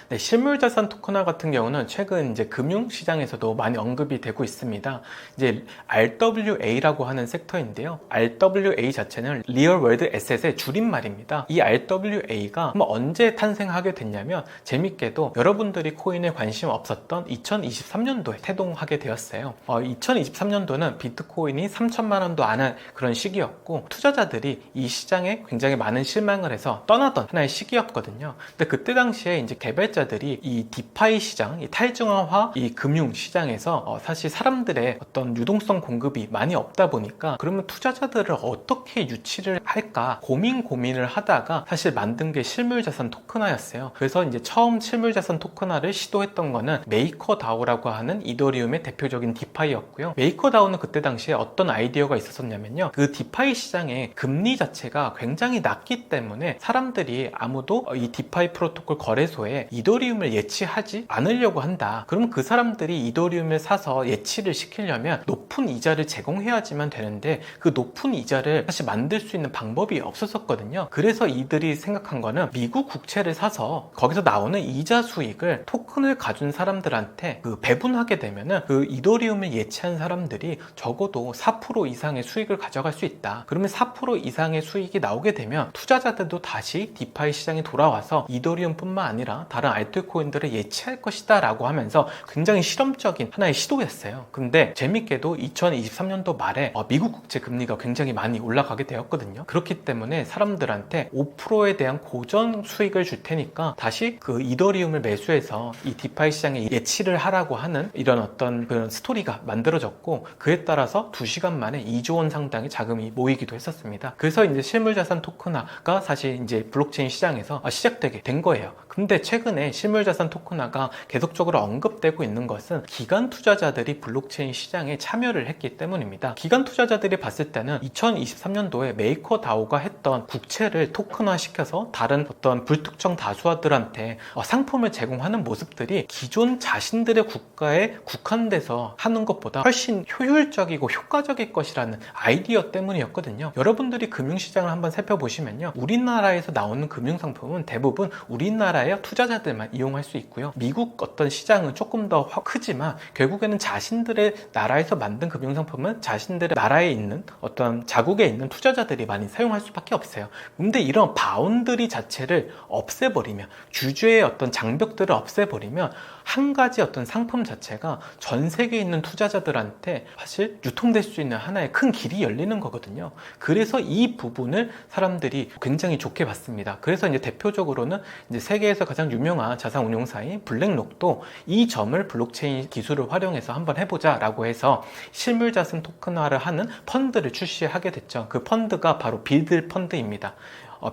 A: 네, 실물자산 토큰화 같은 경우는 최근 이제 금융시장에서도 많이 언급이 되고 있습니다. 이제 RWA라고 하는 섹터인데요. RWA 자체는 Real World Asset의 줄임말입니다. 이 RWA가 언제 탄생하게 됐냐면 재밌게도 여러분들이 코인에 관심 없었던 2023년도에 태동하게 되었어요. 2023년도는 비트코인이 3천만 원도 안 한 그런 시기였고 투자자들이 이 시장에 굉장히 많은 실망을 해서 떠나던 하나의 시기였거든요. 근데 그때 당시에 이제 개발자들이 이 디파이 시장, 이 탈중앙화 이 금융 시장에서 사실 사람들의 어떤 유동성 공급이 많이 없다 보니까 그러면 투자자들을 어떻게 유치를 할까 고민을 하다가 사실 만든 게 실물자산 토큰화였어요. 그래서 이제 처음 실물자산 토큰화를 시도했던 거는 메이커다오라고 하는 이더리움의 대표적인 디파이였고요. 메이커다오는 그때 당시에 어떤 아이디어가 있었냐면요. 그 디파이 시장의 금리 자체가 굉장히 낮기 때문에 사람들이 아무도 이 디파이 프로토콜 거래소에 이더리움을 예치하지 않으려고 한다. 그럼 그 사람들이 이더리움을 사서 예치를 시키려면 높은 이자를 제공해야지만 되는데 그 높은 이자를 사실 만들 수 있는 방법이 없었거든요. 그래서 이들이 생각한 거는 미국 국채를 사서 거기서 나오는 이자 수익을 토큰을 가진 사람들한테 그 배분하게 되면은 그 이더리움을 예치한 사람들이 적어도 4% 이상의 수익을 가져갈 수 있다. 그러면 4% 이상의 수익이 나오게 되면 투자자들도 다시 디파이 시장에 돌아와서 이더리움 뿐만 아니라 다른 알트코인들을 예치할 것이다 라고 하면서 굉장히 실험적인 하나의 시도였어요. 근데 재밌게도 2023년도 말에 미국 국채 금리가 굉장히 많이 올라가게 되었거든요. 그렇기 때문에 사람들한테 5%에 대한 고정 수익을 줄 테니까 다시 그 이더리움을 매수해서 이 디파이 시장에 예치를 하라고 하는 이런 어떤 그런 스토리가 만들어졌고, 그에 따라서 2시간 만에 2조 원 상당의 자금이 모이기도 했었습니다. 그래서 이제 실물자산 토큰화가 사실 이제 블록체인 시장에서 시작되게 된 거예요. 근데 최근에 실물자산 토큰화가 계속적으로 언급되고 있는 것은 기관 투자자들이 블록체인 시장에 참여를 했기 때문입니다. 기관 투자자들이 봤을 때는 2023년도에 메이커다오가 했던 국채를 토큰화 시켜서 다른 어떤 불특정 다수들한테 상품을 제공하는 모습들이 기존 자신들의 국가에 국한돼서 하는 것보다 훨씬 효율적이고 효과적일 것이라는 아이디어 때문이었거든요. 여러분들이 금융시장을 한번 살펴보시면요, 우리나라에서 나오는 금융상품은 대부분 우리나라의 투자자들만 이용할 수 있고요, 미국 어떤 시장은 조금 더 크지만 결국에는 자신들의 나라에서 만든 금융상품은 자신들의 나라에 있는 어떤 자국에 있는 투자자들이 많이 사용할 수밖에 없어요. 근데 이런 바운더리 자체를 없애버리면, 규제의 어떤 장벽들을 없애버리면 한 가지 어떤 상품 자체가 전 세계에 있는 투자자들한테 사실 유통될 수 있는 하나의 큰 길이 열리는 거거든요. 그래서 이 부분을 사람들이 굉장히 좋게 봤습니다. 그래서 이제 대표적으로는 이제 세계에서 가장 유명한 자산 운용사인 블랙록도 이 점을 블록체인 기술을 활용해서 한번 해보자 라고 해서 실물자산 토큰화를 하는 펀드를 출시하게 됐죠. 그 펀드가 바로 비들 펀드입니다.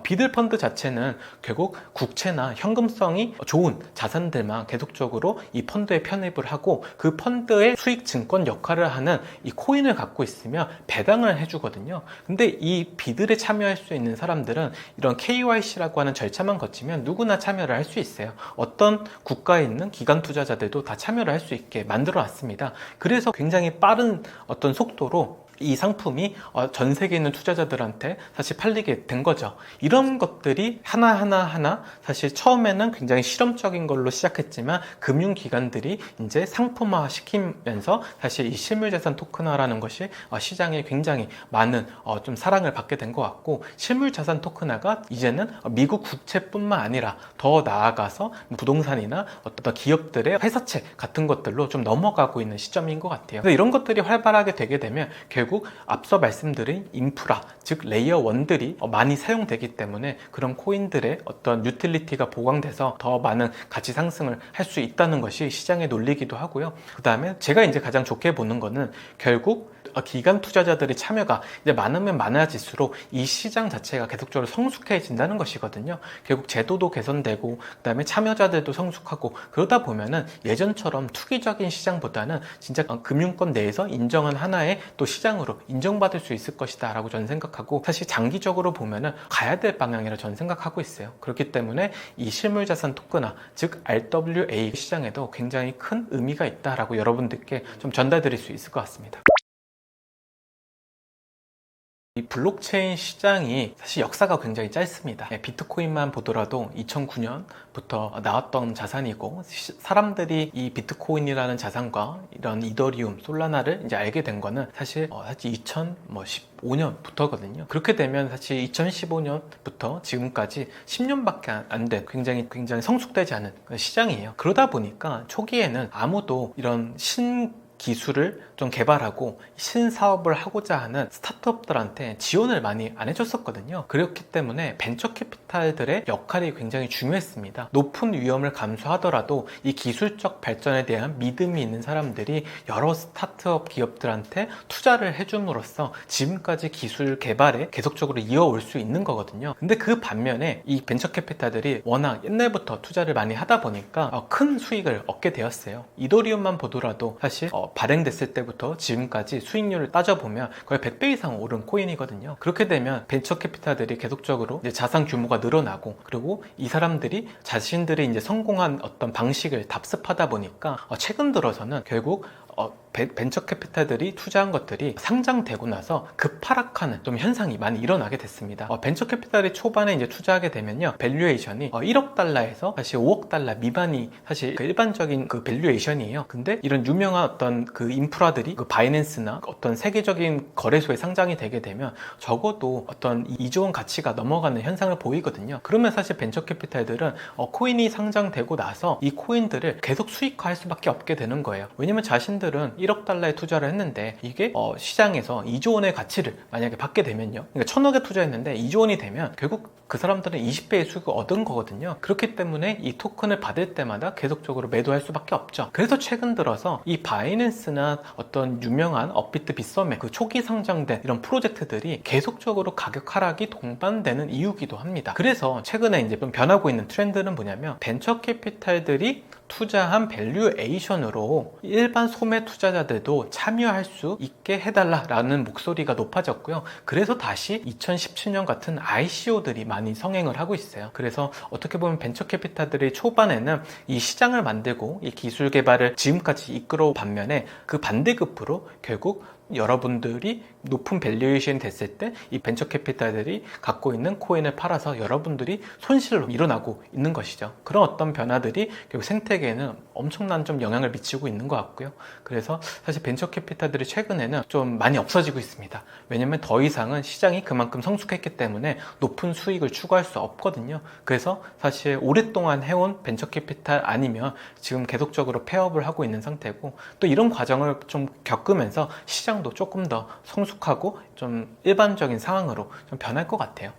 A: 비들 펀드 자체는 결국 국채나 현금성이 좋은 자산들만 계속적으로 이 펀드에 편입을 하고, 그 펀드의 수익 증권 역할을 하는 이 코인을 갖고 있으면 배당을 해주거든요. 근데 이 비들에 참여할 수 있는 사람들은 이런 KYC라고 하는 절차만 거치면 누구나 참여를 할 수 있어요. 어떤 국가에 있는 기관 투자자들도 다 참여를 할 수 있게 만들어 놨습니다. 그래서 굉장히 빠른 어떤 속도로 이 상품이 전 세계에 있는 투자자들한테 사실 팔리게 된 거죠. 이런 것들이 하나하나 사실 처음에는 굉장히 실험적인 걸로 시작했지만 금융기관들이 이제 상품화 시키면서 사실 이 실물자산 토큰화라는 것이 시장에 굉장히 많은 좀 사랑을 받게 된 것 같고, 실물자산 토큰화가 이제는 미국 국채뿐만 아니라 더 나아가서 부동산이나 어떤 기업들의 회사채 같은 것들로 좀 넘어가고 있는 시점인 것 같아요. 그래서 이런 것들이 활발하게 되게 되면 결국 앞서 말씀드린 인프라, 즉 레이어 1들이 많이 사용되기 때문에 그런 코인들의 어떤 유틸리티가 보강돼서 더 많은 가치 상승을 할 수 있다는 것이 시장의 논리이기도 하고요. 그 다음에 제가 이제 가장 좋게 보는 거는 결국 기관 투자자들의 참여가 이제 많으면 많아질수록 이 시장 자체가 계속적으로 성숙해진다는 것이거든요. 결국 제도도 개선되고 그 다음에 참여자들도 성숙하고, 그러다 보면은 예전처럼 투기적인 시장보다는 진짜 금융권 내에서 인정한 하나의 또 시장으로 인정받을 수 있을 것이다 라고 저는 생각하고, 사실 장기적으로 보면은 가야 될 방향이라 저는 생각하고 있어요. 그렇기 때문에 이 실물자산 토큰화, 즉 RWA 시장에도 굉장히 큰 의미가 있다라고 여러분들께 좀 전달드릴 수 있을 것 같습니다. 이 블록체인 시장이 사실 역사가 굉장히 짧습니다. 비트코인만 보더라도 2009년부터 나왔던 자산이고, 사람들이 이 비트코인이라는 자산과 이런 이더리움, 솔라나를 이제 알게 된 거는 사실 2015년부터거든요. 그렇게 되면 사실 2015년부터 지금까지 10년밖에 안 된 굉장히 성숙되지 않은 시장이에요. 그러다 보니까 초기에는 아무도 이런 기술을 좀 개발하고 신사업을 하고자 하는 스타트업들한테 지원을 많이 안 해줬었거든요. 그렇기 때문에 벤처 캐피탈들의 역할이 굉장히 중요했습니다. 높은 위험을 감수하더라도 이 기술적 발전에 대한 믿음이 있는 사람들이 여러 스타트업 기업들한테 투자를 해줌으로써 지금까지 기술 개발에 계속적으로 이어올 수 있는 거거든요. 근데 그 반면에 이 벤처 캐피탈들이 워낙 옛날부터 투자를 많이 하다 보니까 큰 수익을 얻게 되었어요. 이더리움만 보더라도 사실 발행됐을 때부터 지금까지 수익률을 따져보면 거의 100배 이상 오른 코인이거든요. 그렇게 되면 벤처 캐피탈들이 계속적으로 이제 자산 규모가 늘어나고, 그리고 이 사람들이 자신들이 이제 성공한 어떤 방식을 답습하다 보니까 최근 들어서는 결국 벤처 캐피탈들이 투자한 것들이 상장되고 나서 급하락하는 좀 현상이 많이 일어나게 됐습니다. 벤처 캐피탈이 초반에 이제 투자하게 되면요, 밸류에이션이 1억 달러에서 사실 5억 달러 미만이 사실 그 일반적인 그 밸류에이션이에요. 근데 이런 유명한 어떤 그 인프라들이 그 바이낸스나 어떤 세계적인 거래소에 상장이 되게 되면 적어도 어떤 2조 원 가치가 넘어가는 현상을 보이거든요. 그러면 사실 벤처 캐피탈들은 코인이 상장되고 나서 이 코인들을 계속 수익화할 수밖에 없게 되는 거예요. 왜냐면 자신들은 1억 달러에 투자를 했는데 이게 시장에서 2조 원의 가치를 만약에 받게 되면요, 그러니까 1,000억에 투자했는데 2조 원이 되면 결국 그 사람들은 20배의 수익을 얻은 거거든요. 그렇기 때문에 이 토큰을 받을 때마다 계속적으로 매도할 수밖에 없죠. 그래서 최근 들어서 이 바이낸스나 어떤 유명한 업비트, 빗썸의 그 초기 상장된 이런 프로젝트들이 계속적으로 가격 하락이 동반되는 이유기도 합니다. 그래서 최근에 이제 좀 변하고 있는 트렌드는 뭐냐면, 벤처 캐피탈들이 투자한 밸류에이션으로 일반 소매 투자자들도 참여할 수 있게 해달라라는 목소리가 높아졌고요. 그래서 다시 2017년 같은 ICO들이 많이 성행을 하고 있어요. 그래서 어떻게 보면 벤처 캐피탈들이 초반에는 이 시장을 만들고 이 기술 개발을 지금까지 이끌어 반면에, 그 반대급부로 결국 여러분들이 높은 밸류에이션이 됐을 때 이 벤처 캐피탈들이 갖고 있는 코인을 팔아서 여러분들이 손실로 일어나고 있는 것이죠. 그런 어떤 변화들이 결국 생태계에는 엄청난 좀 영향을 미치고 있는 것 같고요. 그래서 사실 벤처 캐피탈들이 최근에는 좀 많이 없어지고 있습니다. 왜냐면 더 이상은 시장이 그만큼 성숙했기 때문에 높은 수익을 추구할 수 없거든요. 그래서 사실 오랫동안 해온 벤처 캐피탈 아니면 지금 계속적으로 폐업을 하고 있는 상태고, 또 이런 과정을 좀 겪으면서 시장도 조금 더 성숙하고 좀 일반적인 상황으로 좀 변할 것 같아요.